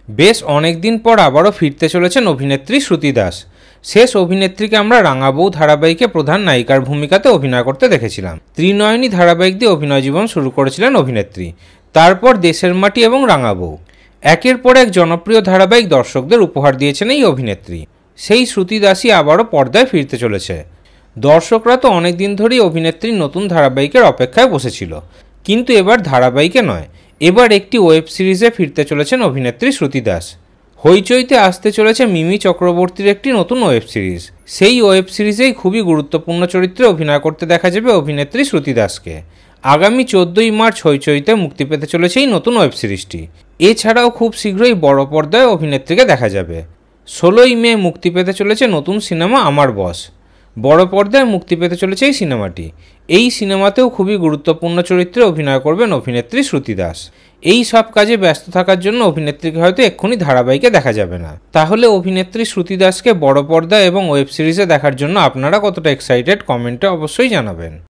বেশ অনেকদিন পর আবারও ফিরতে চলেছেন অভিনেত্রী শ্রুতি দাস। শেষ অভিনেত্রীকে আমরা রাঙাবউ ধারাবাহিকে প্রধান নায়িকার ভূমিকাতে অভিনয় করতে দেখেছিলাম। ত্রিনয়নী ধারাবাহিক দিয়ে অভিনয় জীবন শুরু করেছিলেন অভিনেত্রী। তারপর দেশের মাটি এবং রাঙাবউ, একের পর এক জনপ্রিয় ধারাবাহিক দর্শকদের উপহার দিয়েছেন এই অভিনেত্রী। সেই শ্রুতি দাসই আবারও পর্দায় ফিরতে চলেছে। দর্শকরা তো অনেকদিন ধরেই অভিনেত্রীর নতুন ধারাবাহিকের অপেক্ষায় বসেছিল, কিন্তু এবার ধারাবাহিকে নয়, এবার একটি ওয়েব সিরিজে ফিরতে চলেছেন অভিনেত্রী শ্রুতি দাস। হইচইতে আসতে চলেছে মিমি চক্রবর্তীর একটি নতুন ওয়েব সিরিজ। সেই ওয়েব সিরিজেই খুবই গুরুত্বপূর্ণ চরিত্রে অভিনয় করতে দেখা যাবে অভিনেত্রী শ্রুতি দাসকে। আগামী 14ই মার্চ হইচইতে মুক্তি পেতে চলেছে এই নতুন ওয়েব সিরিজটি। এছাড়াও খুব শীঘ্রই বড় পর্দায় অভিনেত্রীকে দেখা যাবে। 16ই মে মুক্তি পেতে চলেছে নতুন সিনেমা আমার বস। বড় পর্দায় মুক্তি পেতে চলেছে এই সিনেমাটি। এই সিনেমাতেও খুবই গুরুত্বপূর্ণ চরিত্রে অভিনয় করবেন অভিনেত্রী শ্রুতি দাস। এই সব কাজে ব্যস্ত থাকার জন্য অভিনেত্রীকে হয়তো এক্ষুনি ধারাবাহিকে দেখা যাবে না। তাহলে অভিনেত্রী শ্রুতি দাসকে বড় পর্দা এবং ওয়েব সিরিজে দেখার জন্য আপনারা কতটা এক্সাইটেড কমেন্টে অবশ্যই জানাবেন।